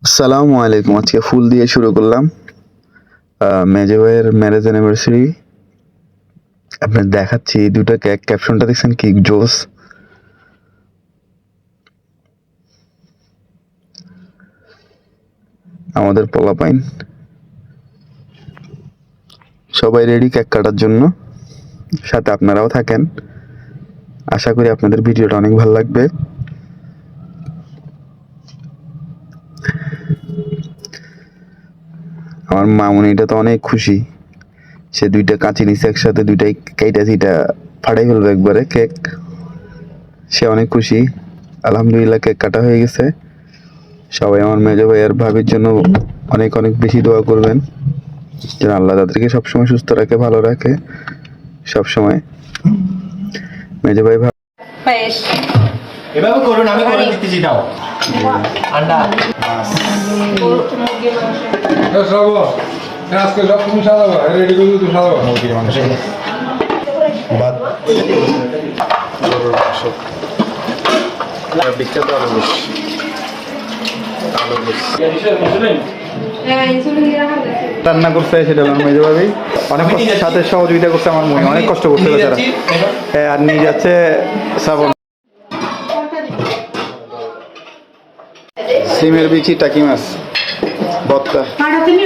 আসসালামু আলাইকুম। আজকে ফুল দিয়ে শুরু করলাম মেজো ভাইয়ের ম্যারেজ অ্যানিভার্সারি। আপনার দেখাচ্ছি দুটো কেক, ক্যাপশনটা দেখছেন কি জোস। আমাদের পোলাপাইন সবাই রেডি কেক কাটার জন্য, সাথে আপনারাও থাকেন। আশা করি আপনাদের ভিডিওটা অনেক ভালো লাগবে। আমার মামুনিটা তো অনেক খুশি, সে দুইটা কাঁচি নিচ্ছে একসাথে, দুইটাই কেইটা চিটা ফাটাই ফেলবে একবারে কেক। সে অনেক খুশি। আলহামদুলিল্লাহ কেক কাটা হয়ে গেছে। সবাই আমার মেজো ভাই আর ভাবির জন্য অনেক অনেক বেশি দোয়া করবেন, যেন আল্লাহ তাদেরকে সবসময় সুস্থ রাখে, ভালো রাখে সবসময়। মেজো ভাই পায়েস এভাবে করুন, আমি করে দিতেছি। দাও আন্ডা আজকে সব তুমি সাজাবো, রেডি করে তুমি সাজাবো। মুরগির মাংস, ভাত, গরুর মাংস, বিখ্যাত আলু গোস। রান্না করতে সেটা মেজো ভাবি অনেক সাথে সহযোগিতা করছে, আমার মনে অনেক কষ্ট করছে তারা। আর নিয়ে যাচ্ছে শ্রাবণ সিমের বিচি, টাকি মাছ ভর্তা।